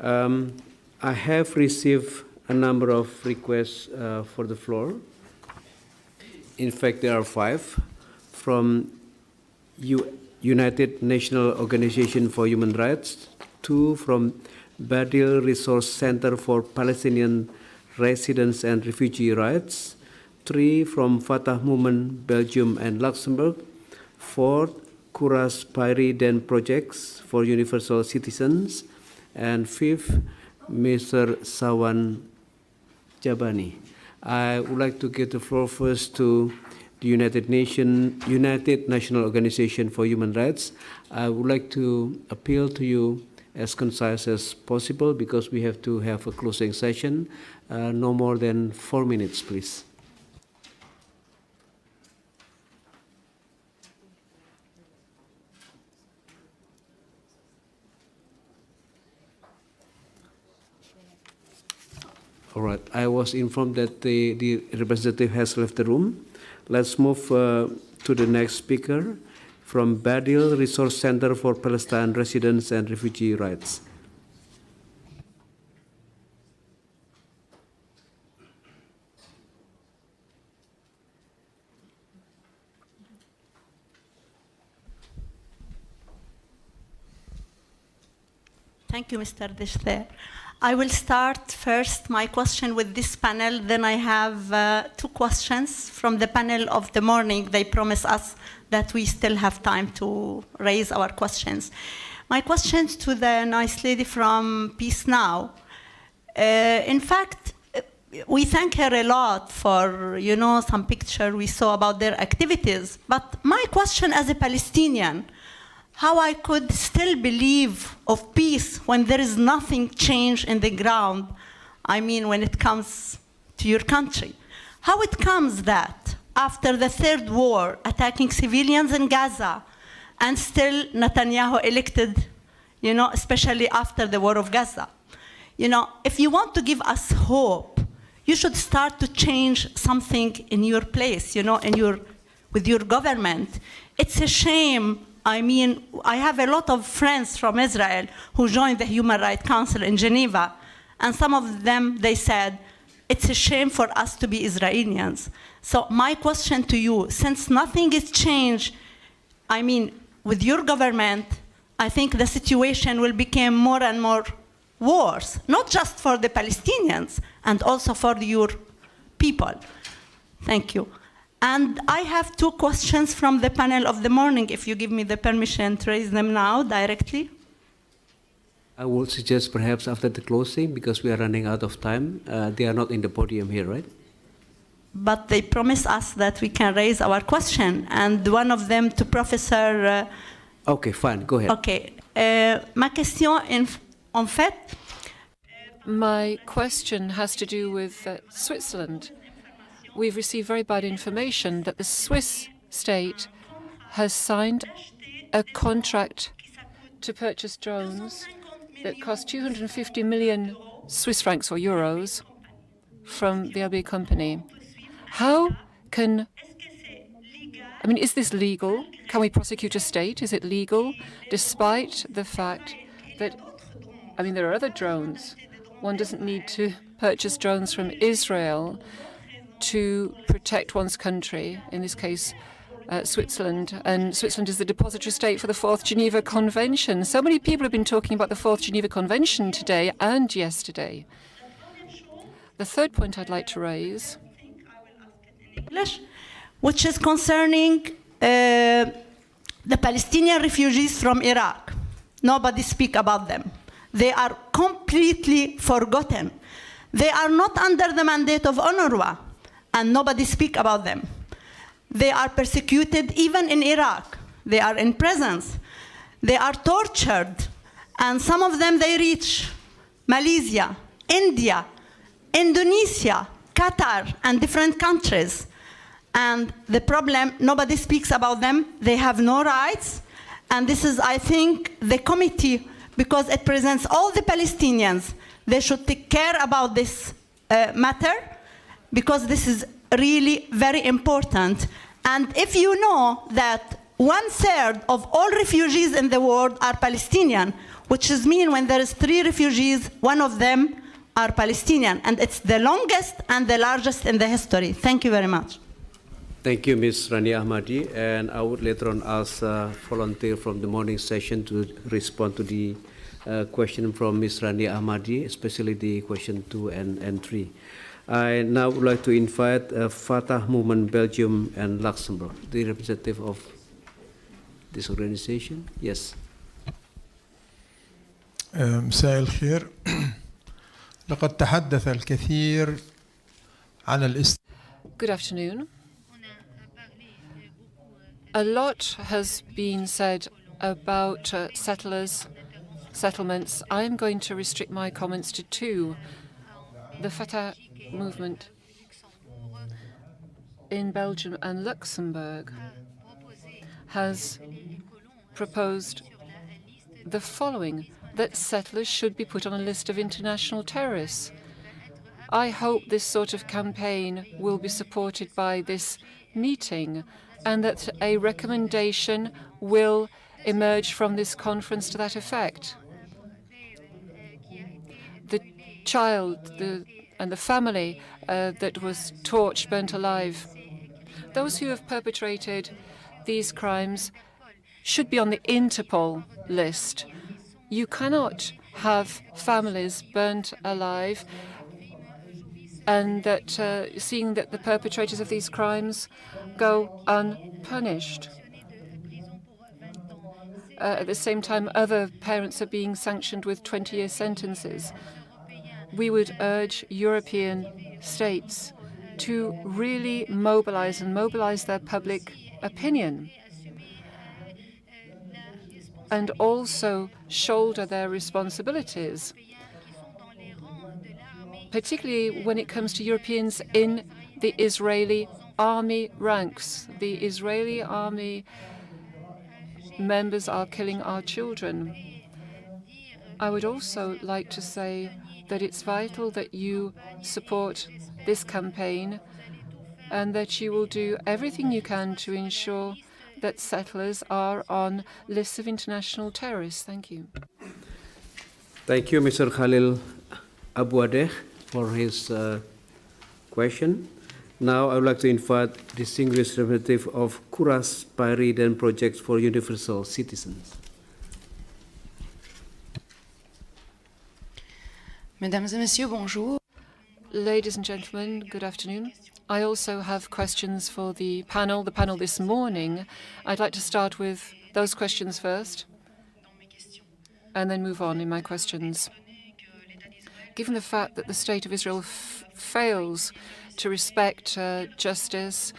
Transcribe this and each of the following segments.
I have received a number of requests for the floor. In fact, there are 5 from United Nations Organization for Human Rights, 2 from Badil Resource Center for Palestinian Residents and Refugee Rights, 3 from Fatah Movement, Belgium and Luxembourg, 4 Kuras Pairi Den Projects for Universal Citizens, and 5th, Mr. Sawan Jabani. I would like to give the floor first to the United National Organization for Human Rights. I would like to appeal to you as concise as possible because we have to have a closing session. No more than 4 minutes, please. All right, I was informed that the representative has left the room. Let's move to the next speaker from Badil Resource Center for Palestine Residents and Refugee Rights. Thank you, Mr. Deshter. I will start first my question with this panel, then I have 2 questions from the panel of the morning. They promise us that we still have time to raise our questions. My questions to the nice lady from Peace Now. In fact, we thank her a lot for, some picture we saw about their activities. But my question as a Palestinian, how I could still believe of peace when there is nothing changed in the ground, when it comes to your country. How it comes that after the 3rd war attacking civilians in Gaza and still Netanyahu elected, especially after the war of Gaza. If you want to give us hope, you should start to change something in your place, with your government. It's a shame. I have a lot of friends from Israel who joined the Human Rights Council in Geneva, and some of them, they said, it's a shame for us to be Israelis. So my question to you, since nothing is changed, with your government, I think the situation will become more and more worse, not just for the Palestinians, and also for your people. Thank you. And I have 2 questions from the panel of the morning, if you give me the permission to raise them now directly. I would suggest perhaps after the closing, because we are running out of time. They are not in the podium here, right? But they promised us that we can raise our question, and one of them to Professor... Okay, fine, go ahead. Okay. Ma question, en fait... My question has to do with Switzerland. We've received very bad information that the Swiss state has signed a contract to purchase drones that cost 250 million Swiss francs or euros from the LB company. How can... is this legal? Can we prosecute a state? Is it legal? Despite the fact that, there are other drones. One doesn't need to purchase drones from Israel to protect one's country, in this case, Switzerland. And Switzerland is the depository state for the 4th Geneva Convention. So many people have been talking about the 4th Geneva Convention today and yesterday. The 3rd point I'd like to raise, which is concerning the Palestinian refugees from Iraq. Nobody speaks about them. They are completely forgotten. They are not under the mandate of UNRWA, and nobody speaks about them. They are persecuted even in Iraq. They are in prisons. They are tortured. And some of them, they reach Malaysia, India, Indonesia, Qatar, and different countries. And the problem, nobody speaks about them. They have no rights. And this is, I think, the committee, because it presents all the Palestinians, they should take care about this matter, because this is really very important. And if you know that 1/3 of all refugees in the world are Palestinian, which is mean when there is 3 refugees, 1 of them are Palestinian, and it's the longest and the largest in the history. Thank you very much. Thank you, Ms. Rania Ahmadi, and I would later on ask a volunteer from the morning session to respond to the question from Ms. Rania Ahmadi, especially the question 2 and 3. I now would like to invite Fatah Movement Belgium and Luxembourg, the representative of this organization. Yes. مساء الخير. لقد تحدث الكثير عن Good afternoon. A lot has been said about settlements. I am going to restrict my comments to 2. The Fatah movement in Belgium and Luxembourg has proposed the following, that settlers should be put on a list of international terrorists. I hope this sort of campaign will be supported by this meeting and that a recommendation will emerge from this conference to that effect. The child and the family that was torched, burnt alive, those who have perpetrated these crimes should be on the Interpol list. You cannot have families burnt alive and that seeing that the perpetrators of these crimes go unpunished. At the same time, other parents are being sanctioned with 20-year sentences. We would urge European states to really mobilize their public opinion and also shoulder their responsibilities, particularly when it comes to Europeans in the Israeli army ranks. The Israeli army members are killing our children. I would also like to say that it's vital that you support this campaign and that you will do everything you can to ensure that settlers are on lists of international terrorists. Thank you. Thank you, Mr. Khalil Abouadeh, for his question. Now I would like to invite distinguished representative of Kuras Pairidan Project for Universal Citizens. Mesdames et messieurs, bonjour. Ladies and gentlemen, good afternoon. I also have questions for the panel this morning. I'd like to start with those questions first and then move on in my questions. Given the fact that the State of Israel fails to respect justice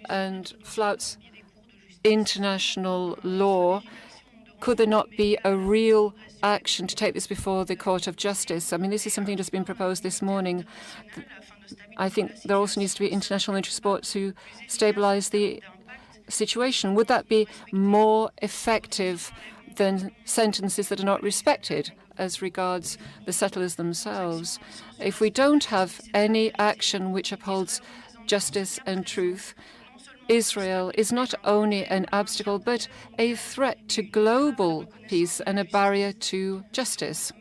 and flouts international law, could there not be a real action to take this before the Court of Justice? I mean, this is something that's been proposed this morning. I think there also needs to be international military support to stabilize the situation. Would that be more effective than sentences that are not respected as regards the settlers themselves? If we don't have any action which upholds justice and truth, Israel is not only an obstacle but a threat to global peace and a barrier to justice.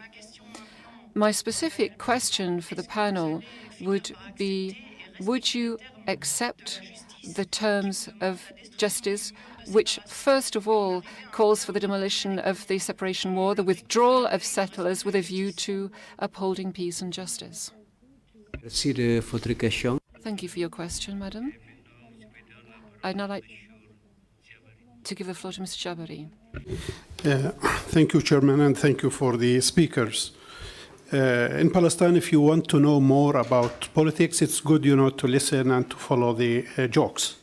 My specific question for the panel would be, would you accept the terms of justice, which first of all calls for the demolition of the separation war, the withdrawal of settlers with a view to upholding peace and justice? Thank you for your question, madam. I'd now like to give the floor to Mr. Jabari. Thank you, Chairman, and thank you for the speakers. In Palestine, if you want to know more about politics, it's good, to listen and to follow the jokes.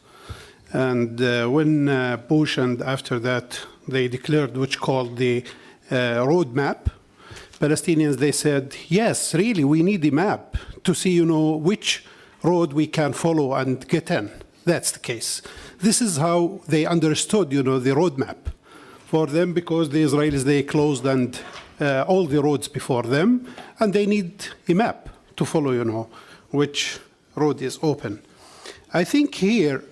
And when Bush and after that they declared what's called the roadmap, Palestinians, they said, yes, really, we need a map to see, which road we can follow and get in. That's the case. This is how they understood, the roadmap for them, because the Israelis, they closed and all the roads before them, and they need a map to follow, which road is open. I think here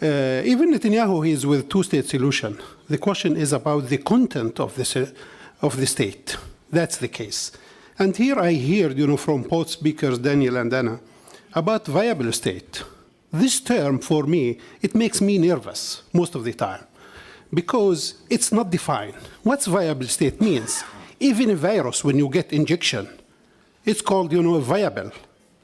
Even Netanyahu is with two-state solution. The question is about the content of the state. That's the case. And here I hear, from both speakers, Daniel and Anna, about viable state. This term, for me, it makes me nervous most of the time because it's not defined. What's viable state means? Even a virus, when you get injection, it's called, a viable,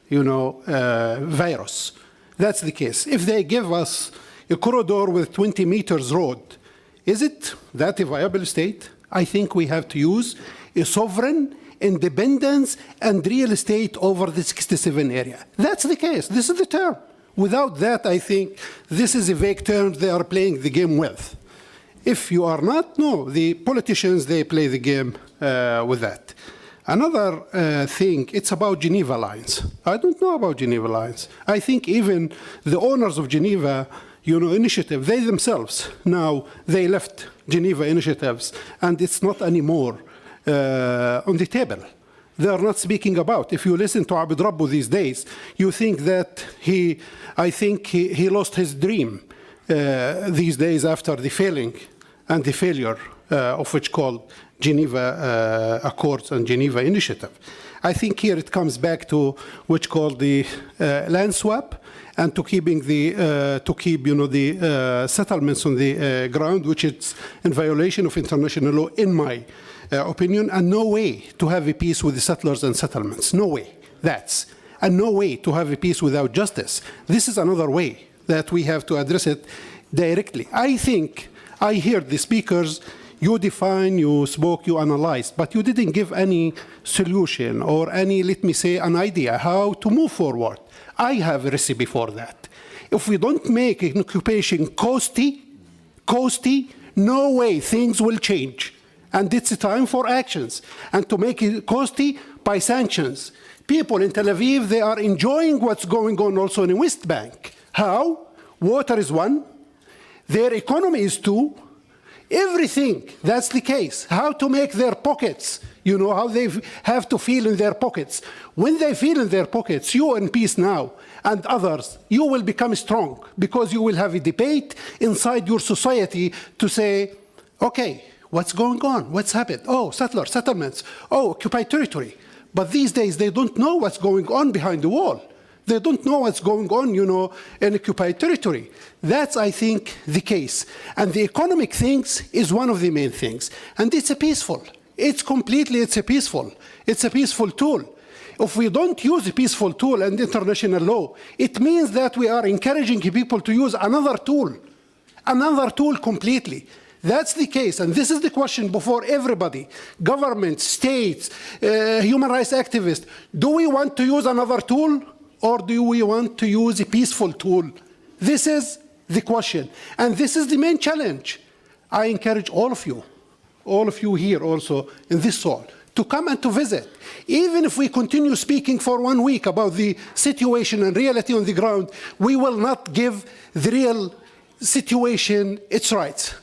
virus. That's the case. If they give us a corridor with 20 meters road, is it that a viable state? I think we have to use a sovereign independence and real estate over the 67 area. That's the case. This is the term. Without that, I think this is a vague term they are playing the game with. If you are not, no, the politicians, they play the game with that. Another thing, it's about Geneva lines. I don't know about Geneva lines. I think even the owners of Geneva, initiative, they themselves, now they left Geneva initiatives, and it's not anymore on the table. They are not speaking about. If you listen to Abd Rabbu these days, you think that he lost his dream these days after the failing and the failure of which called Geneva Accords and Geneva Initiative. I think here it comes back to which called the land swap and to keep the settlements on the ground, which is in violation of international law, in my opinion, and no way to have a peace with the settlers and settlements. No way. And no way to have a peace without justice. This is another way that we have to address it directly. I think I hear the speakers, you define, you spoke, you analyzed, but you didn't give any solution or any, let me say, an idea how to move forward. I have a recipe for that. If we don't make an occupation costly, no way things will change. And it's a time for actions. And to make it costly by sanctions. People in Tel Aviv, they are enjoying what's going on also in the West Bank. How? Water is one. Their economy is two. Everything, that's the case. How to make their pockets, how they have to feel in their pockets. When they feel in their pockets, you in peace now and others, you will become strong because you will have a debate inside your society to say, okay, what's going on? What's happened? Oh, settlers, settlements. Oh, occupied territory. But these days, they don't know what's going on behind the wall. They don't know what's going on, in occupied territory. That's, I think, the case. And the economic things is one of the main things. And it's a peaceful. It's a peaceful tool. If we don't use a peaceful tool and international law, it means that we are encouraging people to use another tool completely. That's the case, and this is the question before everybody, government, states, human rights activists. Do we want to use another tool, or do we want to use a peaceful tool? This is the question, and this is the main challenge. I encourage all of you here also in this hall, to come and to visit. Even if we continue speaking for 1 week about the situation and reality on the ground, we will not give the real situation its rights.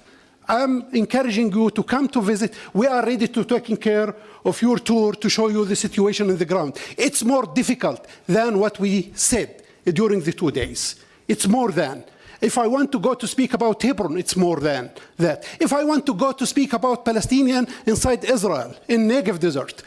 I'm encouraging you to come to visit. We are ready to take care of your tour to show you the situation on the ground. It's more difficult than what we said during the 2 days. It's more than. If I want to go to speak about Hebron, it's more than that. If I want to go to speak about Palestinian inside Israel, in Negev desert,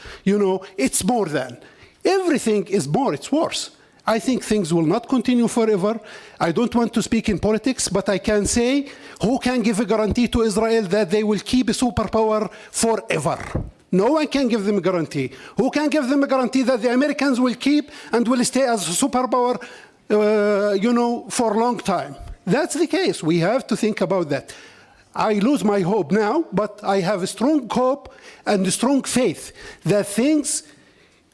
it's more than. Everything is more, it's worse. I think things will not continue forever. I don't want to speak in politics, but I can say, who can give a guarantee to Israel that they will keep a superpower forever? No one can give them a guarantee. Who can give them a guarantee that the Americans will keep and will stay as a superpower, for a long time? That's the case. We have to think about that. I lose my hope now, but I have a strong hope and a strong faith that things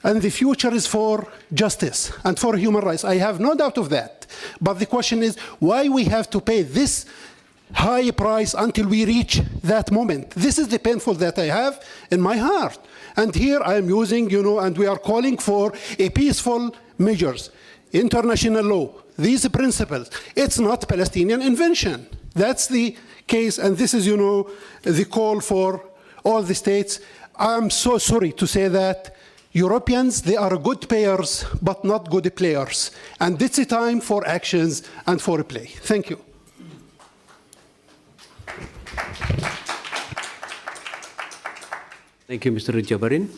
and the future is for justice and for human rights. I have no doubt of that. But the question is why we have to pay this high price until we reach that moment. This is the painful that I have in my heart. And here I am using, and we are calling for a peaceful measures, international law, these principles. It's not Palestinian invention. That's the case, and this is, the call for all the states. I'm so sorry to say that Europeans, they are good payers, but not good players. And it's a time for actions and for play. Thank you. Thank you, Mr. Jabarin.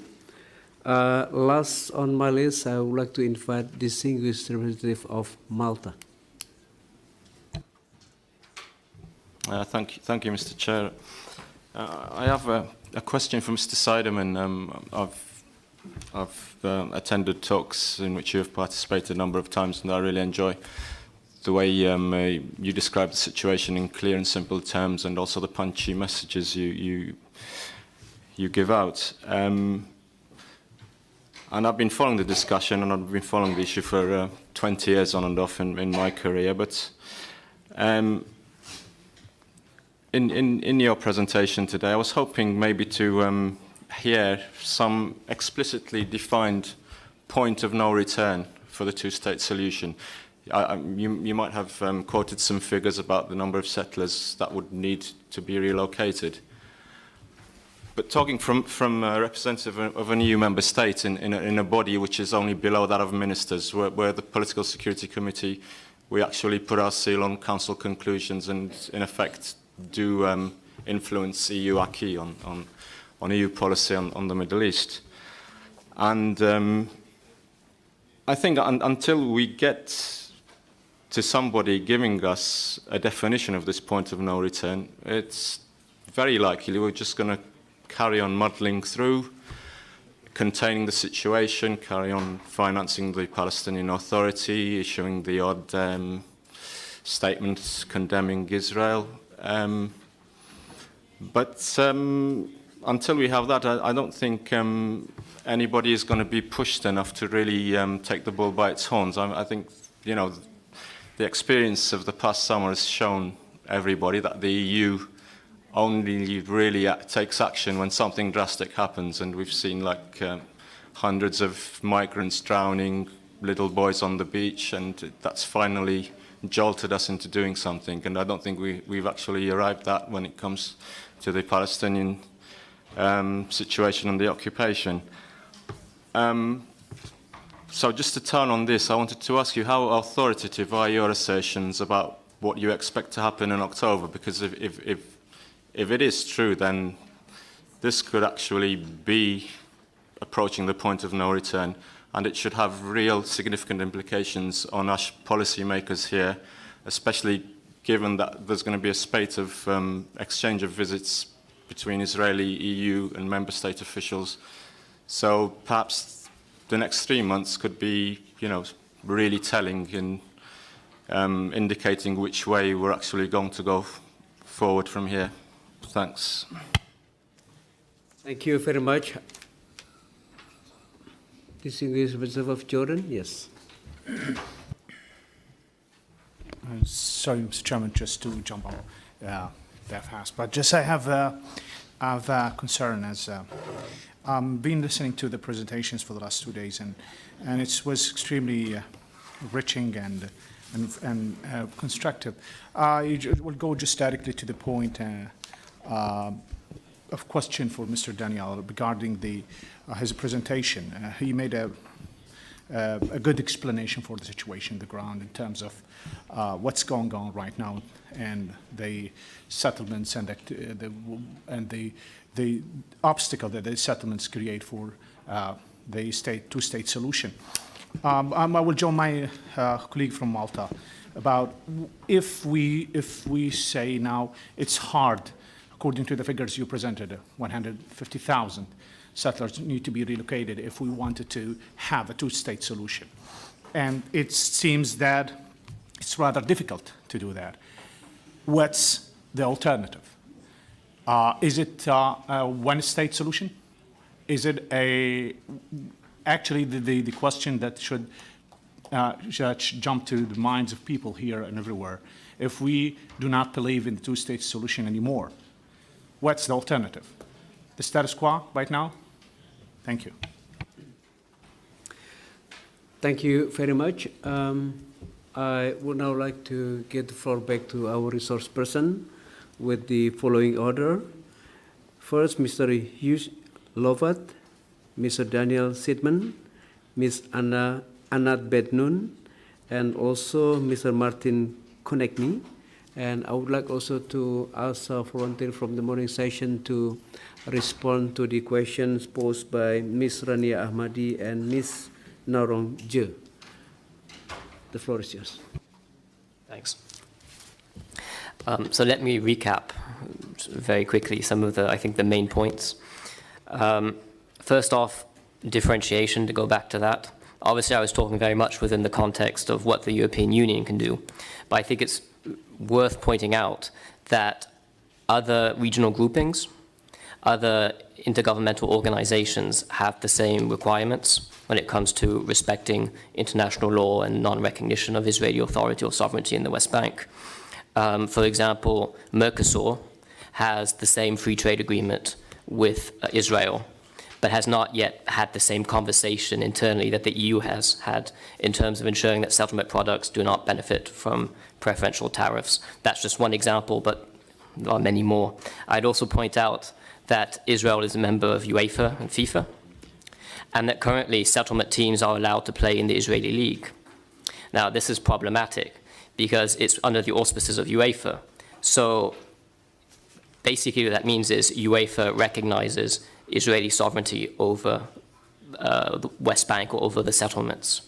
Last on my list, I would like to invite distinguished representative of Malta. Thank you, Mr. Chair. I have a question for Mr. Seidemann. I've attended talks in which you have participated a number of times, and I really enjoy the way you describe the situation in clear and simple terms, and also the punchy messages you give out. And I've been following the discussion, and I've been following the issue for 20 years on and off in my career. But in your presentation today, I was hoping maybe to hear some explicitly defined point of no return for the two-state solution. You might have quoted some figures about the number of settlers that would need to be relocated. But talking from a representative of an EU member state in a body which is only below that of ministers, where the Political Security Committee, we actually put our seal on council conclusions and in effect do influence EU acquis on EU policy on the Middle East. And I think until we get to somebody giving us a definition of this point of no return, it's very likely we're just going to carry on muddling through, containing the situation, carry on financing the Palestinian Authority, issuing the odd statements condemning Israel. But until we have that, I don't think anybody is going to be pushed enough to really take the bull by its horns. I think, you know, the experience of the past summer has shown everybody that the EU only really takes action when something drastic happens, and we've seen like hundreds of migrants drowning, little boys on the beach, and that's finally jolted us into doing something. And I don't think we've actually arrived at when it comes to the Palestinian situation and the occupation. So just to turn on this, I wanted to ask you, how authoritative are your assertions about what you expect to happen in October? Because if it is true, then this could actually be approaching the point of no return, and it should have real significant implications on us policymakers here, especially given that there's going to be a spate of exchange of visits between Israeli, EU and member state officials. So perhaps the next 3 months could be, you know, really telling in indicating which way we're actually going to go forward from here. Thanks. Thank you very much. Distinguished representative of Jordan, yes. Sorry, Mr. Chairman, just to jump on that fast, but just I have a concern as I've been listening to the presentations for the last 2 days, and it was extremely enriching and constructive. I will go just directly to the point of question for Mr. Daniel regarding his presentation. He made a good explanation for the situation on the ground in terms of what's going on right now and the settlements and the obstacle that the settlements create for the two-state solution. I will join my colleague from Malta about if we say now it's hard, according to the figures you presented, 150,000 settlers need to be relocated if we wanted to have a two-state solution. And it seems that it's rather difficult to do that. What's the alternative? Is it a one-state solution? Is it actually the question that should jump to the minds of people here and everywhere? If we do not believe in the two-state solution anymore, what's the alternative? The status quo right now? Thank you. Thank you very much. I would now like to give the floor back to our resource person with the following order. First, Mr. Hughes Lovat, Mr. Daniel Sidman, Ms. Anat Bednoun, and also Mr. Martin Konechny. And I would like also to ask a volunteer from the morning session to respond to the questions posed by Ms. Rania Ahmadi and Ms. Narong Je. The floor is yours. Thanks. So let me recap very quickly some of the, I think, the main points. First off, differentiation, to go back to that. Obviously, I was talking very much within the context of what the European Union can do, but I think it's worth pointing out that other regional groupings, other intergovernmental organizations have the same requirements when it comes to respecting international law and non-recognition of Israeli authority or sovereignty in the West Bank. For example, Mercosur has the same free trade agreement with Israel, but has not yet had the same conversation internally that the EU has had in terms of ensuring that settlement products do not benefit from preferential tariffs. That's just one example, but there are many more. I'd also point out that Israel is a member of UEFA and FIFA, and that currently settlement teams are allowed to play in the Israeli league. Now, this is problematic because it's under the auspices of UEFA. So basically what that means is UEFA recognizes Israeli sovereignty over the West Bank or over the settlements.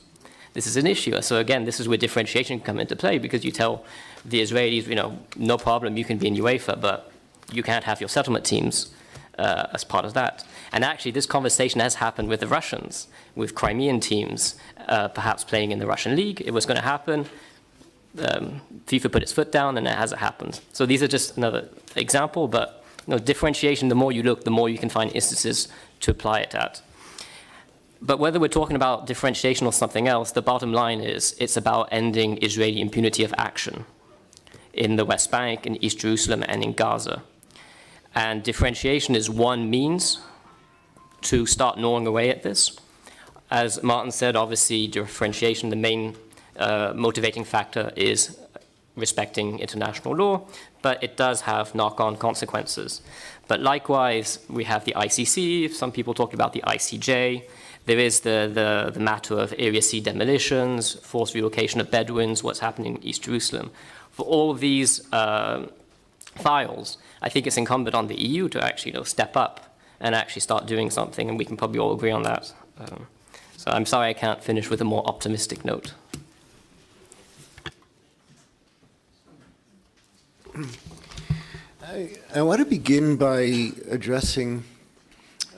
This is an issue. So again, this is where differentiation can come into play, because you tell the Israelis, you know, no problem, you can be in UEFA, but you can't have your settlement teams as part of that. And actually, this conversation has happened with the Russians, with Crimean teams perhaps playing in the Russian league. It was going to happen. FIFA put its foot down, and it hasn't happened. So these are just another example, but you know, differentiation, the more you look, the more you can find instances to apply it at. But whether we're talking about differentiation or something else, the bottom line is it's about ending Israeli impunity of action in the West Bank, in East Jerusalem, and in Gaza. And differentiation is one means to start gnawing away at this. As Martin said, obviously, differentiation, the main motivating factor is respecting international law, but it does have knock-on consequences. But likewise, we have the ICC, some people talk about the ICJ, there is the matter of Area C demolitions, forced relocation of Bedouins, what's happening in East Jerusalem. For all of these files, I think it's incumbent on the EU to actually step up and actually start doing something, and we can probably all agree on that. So I'm sorry I can't finish with a more optimistic note. I want to begin by addressing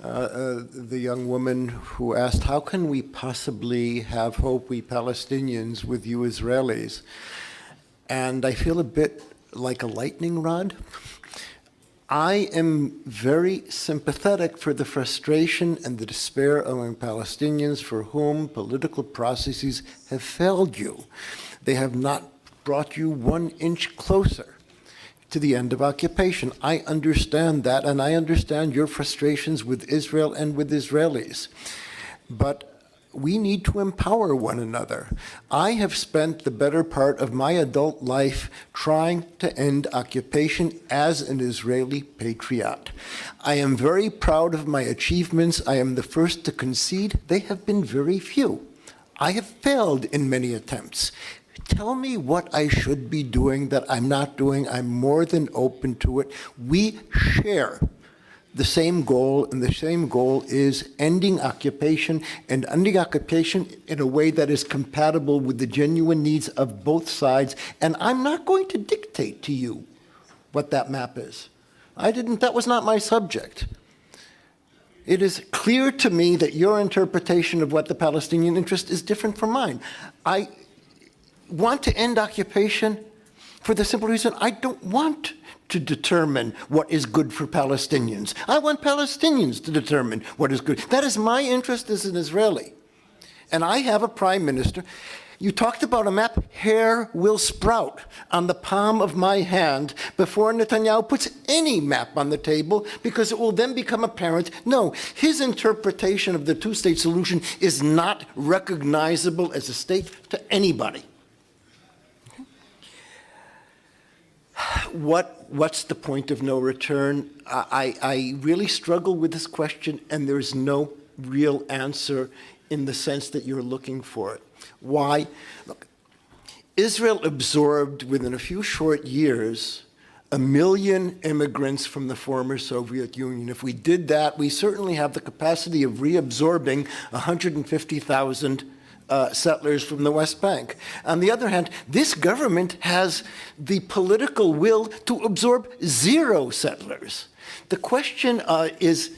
the young woman who asked, how can we possibly have hope, we Palestinians, with you Israelis? And I feel a bit like a lightning rod. I am very sympathetic for the frustration and the despair among Palestinians for whom political processes have failed you. They have not brought you 1 inch closer to the end of occupation. I understand that, and I understand your frustrations with Israel and with Israelis. But we need to empower one another. I have spent the better part of my adult life trying to end occupation as an Israeli patriot. I am very proud of my achievements. I am the first to concede they have been very few. I have failed in many attempts. Tell me what I should be doing that I'm not doing. I'm more than open to it. We share the same goal, and the same goal is ending occupation, and ending occupation in a way that is compatible with the genuine needs of both sides. And I'm not going to dictate to you what that map is. That was not my subject. It is clear to me that your interpretation of what the Palestinian interest is different from mine. I want to end occupation for the simple reason I don't want to determine what is good for Palestinians. I want Palestinians to determine what is good. That is my interest as an Israeli. And I have a prime minister. You talked about a map. Hair will sprout on the palm of my hand before Netanyahu puts any map on the table, because it will then become apparent, no, his interpretation of the two-state solution is not recognizable as a state to anybody. What's the point of no return? I really struggle with this question, and there's no real answer in the sense that you're looking for it. Why? Look, Israel absorbed within a few short years 1 million immigrants from the former Soviet Union. If we did that, we certainly have the capacity of reabsorbing 150,000 settlers from the West Bank. On the other hand, this government has the political will to absorb 0 settlers. The question is,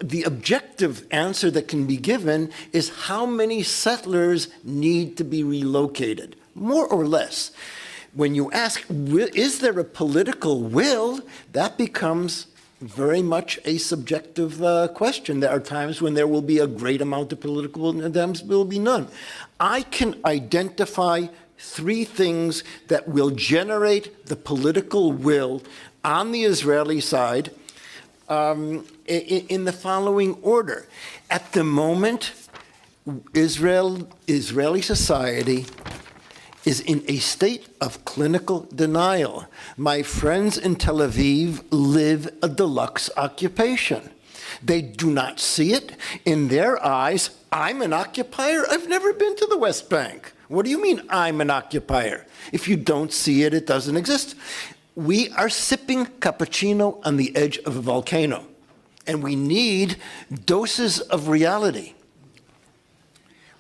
the objective answer that can be given is how many settlers need to be relocated, more or less. When you ask, is there a political will, that becomes very much a subjective question. There are times when there will be a great amount of political will, and times will be none. I can identify 3 things that will generate the political will on the Israeli side in the following order. At the moment, Israeli society is in a state of clinical denial. My friends in Tel Aviv live a deluxe occupation. They do not see it. In their eyes, I'm an occupier. I've never been to the West Bank. What do you mean I'm an occupier? If you don't see it, it doesn't exist. We are sipping cappuccino on the edge of a volcano, and we need doses of reality.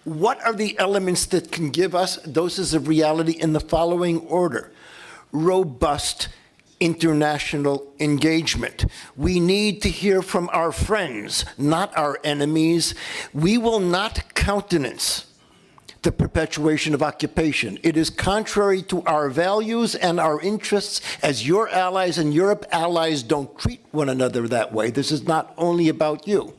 What are the elements that can give us doses of reality in the following order? Robust international engagement. We need to hear from our friends, not our enemies. We will not countenance the perpetuation of occupation. It is contrary to our values and our interests as your allies and Europe allies don't treat one another that way. This is not only about you.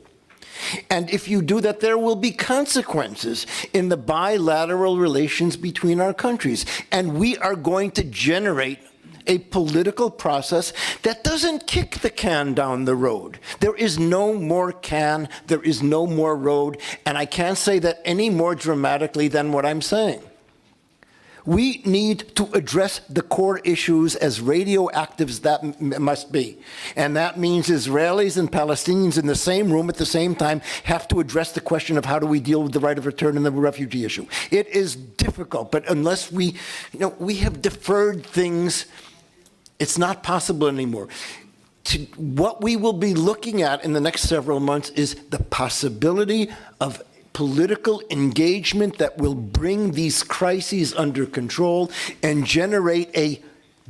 And if you do that, there will be consequences in the bilateral relations between our countries. And we are going to generate a political process that doesn't kick the can down the road. There is no more can, there is no more road, and I can't say that any more dramatically than what I'm saying. We need to address the core issues as radioactive as that must be. And that means Israelis and Palestinians in the same room at the same time have to address the question of how do we deal with the right of return and the refugee issue. It is difficult, but unless we have deferred things, it's not possible anymore. What we will be looking at in the next several months is the possibility of political engagement that will bring these crises under control and generate a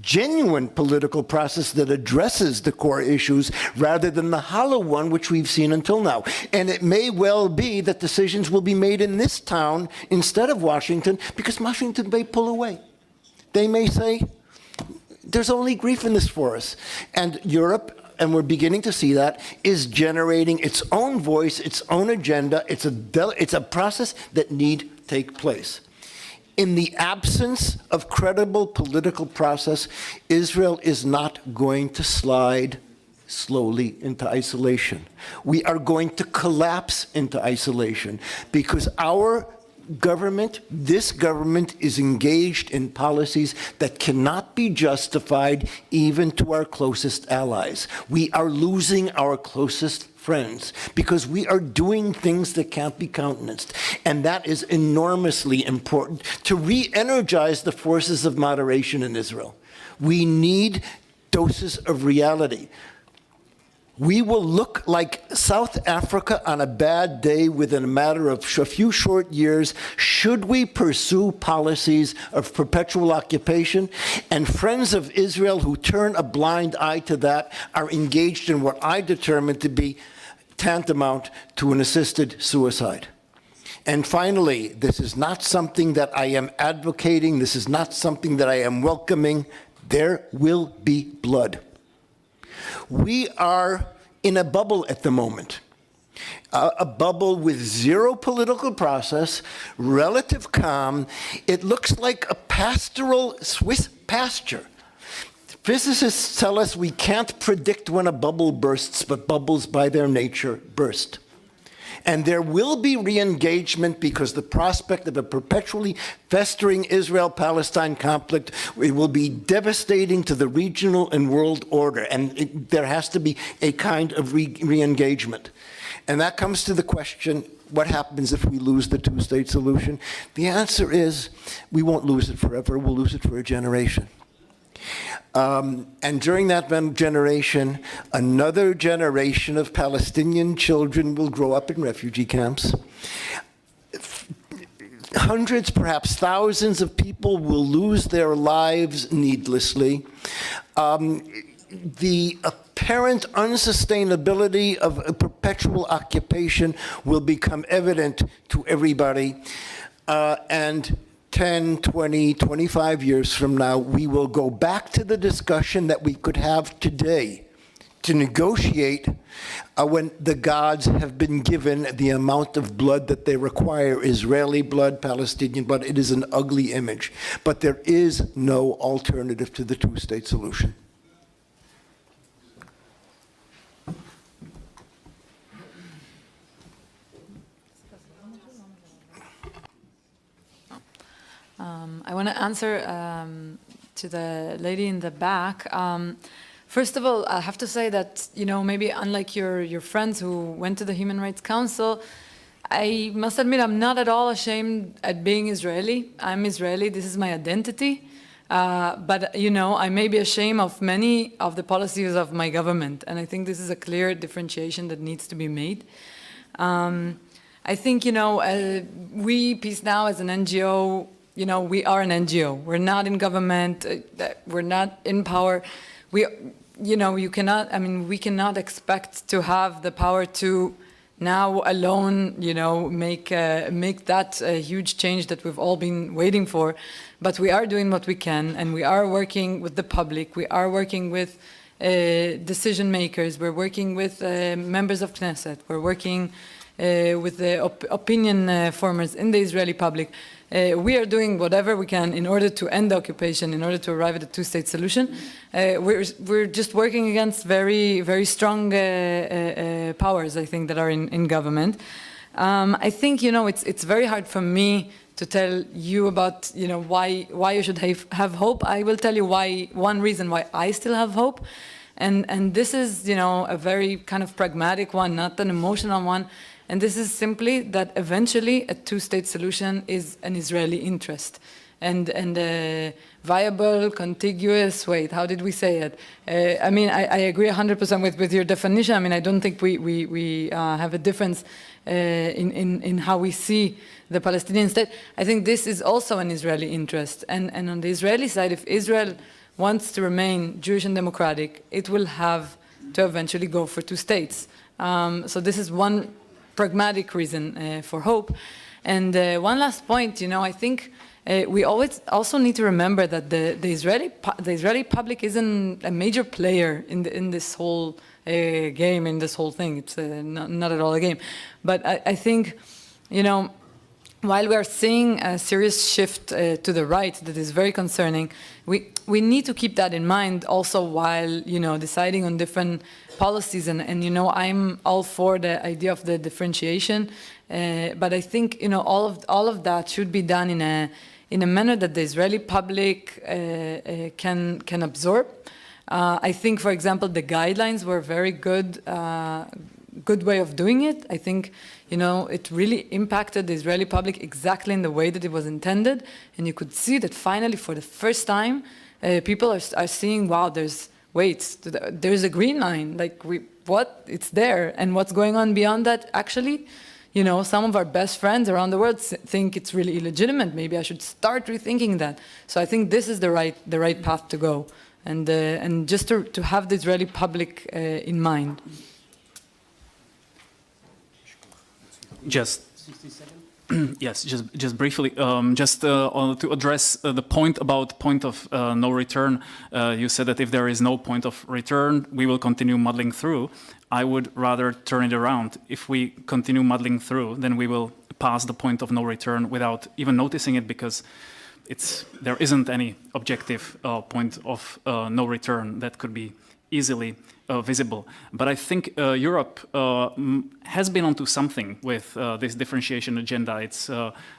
genuine political process that addresses the core issues rather than the hollow one which we've seen until now. And it may well be that decisions will be made in this town instead of Washington, because Washington may pull away. They may say, there's only grief in this for us. And Europe, and we're beginning to see that, is generating its own voice, its own agenda. It's a process that need take place. In the absence of credible political process, Israel is not going to slide slowly into isolation. We are going to collapse into isolation because our government, this government, is engaged in policies that cannot be justified even to our closest allies. We are losing our closest friends because we are doing things that can't be countenanced. And that is enormously important to re-energize the forces of moderation in Israel. We need doses of reality. We will look like South Africa on a bad day within a matter of a few short years should we pursue policies of perpetual occupation. And friends of Israel who turn a blind eye to that are engaged in what I determine to be tantamount to an assisted suicide. And finally, this is not something that I am advocating. This is not something that I am welcoming. There will be blood. We are in a bubble at the moment, a bubble with zero political process, relative calm. It looks like a pastoral Swiss pasture. Physicists tell us we can't predict when a bubble bursts, but bubbles by their nature burst. And there will be re-engagement because the prospect of a perpetually festering Israel-Palestine conflict, it will be devastating to the regional and world order. And there has to be a kind of re-engagement. And that comes to the question, what happens if we lose the two-state solution? The answer is, we won't lose it forever, we'll lose it for a generation. And during that generation, another generation of Palestinian children will grow up in refugee camps. Hundreds, perhaps thousands of people will lose their lives needlessly. The apparent unsustainability of a perpetual occupation will become evident to everybody. And 10, 20, 25 years from now, we will go back to the discussion that we could have today to negotiate when the gods have been given the amount of blood that they require, Israeli blood, Palestinian blood. It is an ugly image. But there is no alternative to the two-state solution. I want to answer to the lady in the back. First of all, I have to say that, you know, maybe unlike your friends who went to the Human Rights Council, I must admit I'm not at all ashamed at being Israeli. I'm Israeli. This is my identity. But, you know, I may be ashamed of many of the policies of my government. And I think this is a clear differentiation that needs to be made. I think, you know, we, Peace Now, as an NGO, you know, we are an NGO. We're not in government. We're not in power. We, you know, you cannot, I mean, we cannot expect to have the power to now alone, you know, make that a huge change that we've all been waiting for. But we are doing what we can, and we are working with the public. We are working with decision makers. We're working with members of Knesset. We're working with the opinion formers in the Israeli public. We are doing whatever we can in order to end the occupation, in order to arrive at a two-state solution. We're just working against very, very strong powers, I think, that are in government. I think, you know, it's very hard for me to tell you about, you know, why you should have hope. I will tell you one reason why I still have hope. And this is, you know, a very kind of pragmatic one, not an emotional one. And this is simply that eventually a two-state solution is an Israeli interest. And a viable, contiguous, wait, how did we say it? I mean, I agree 100% with your definition. I mean, I don't think we have a difference in how we see the Palestinian state. I think this is also an Israeli interest. And on the Israeli side, if Israel wants to remain Jewish and democratic, it will have to eventually go for two states. So this is one pragmatic reason for hope. And one last point, you know, I think we always also need to remember that the Israeli public isn't a major player in this whole game, in this whole thing. It's not at all a game. But I think, you know, while we are seeing a serious shift to the right that is very concerning, we need to keep that in mind also while, you know, deciding on different policies. And you know, I'm all for the idea of the differentiation, but I think, you know, all of that should be done in a manner that the Israeli public can absorb. I think, for example, the guidelines were very good way of doing it. I think, you know, it really impacted the Israeli public exactly in the way that it was intended. And you could see that finally, for the first time, people are seeing, wow, there's a green line. Like, what? It's there. And what's going on beyond that? Actually, you know, some of our best friends around the world think it's really illegitimate. Maybe I should start rethinking that. So I think this is the right path to go. And just to have the Israeli public in mind. Just yes, just briefly, to address the point about point of no return. You said that if there is no point of return, we will continue muddling through. I would rather turn it around. If we continue muddling through, then we will pass the point of no return without even noticing it, because there isn't any objective point of no return that could be easily visible. But I think Europe has been onto something with this differentiation agenda. It's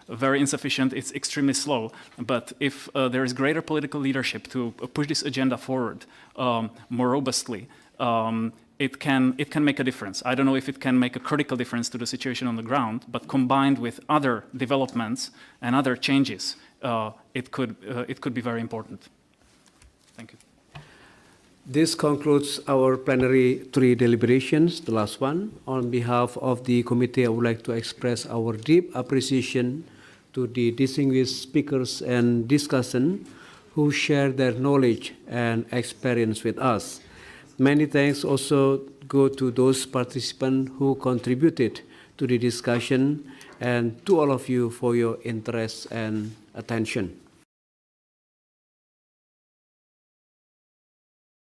very insufficient, it's extremely slow. But if there is greater political leadership to push this agenda forward more robustly, it can make a difference. I don't know if it can make a critical difference to the situation on the ground, but combined with other developments and other changes, it could be very important. Thank you. This concludes our plenary 3 deliberations, the last one. On behalf of the committee, I would like to express our deep appreciation to the distinguished speakers and discussants who share their knowledge and experience with us. Many thanks also go to those participants who contributed to the discussion and to all of you for your interest and attention.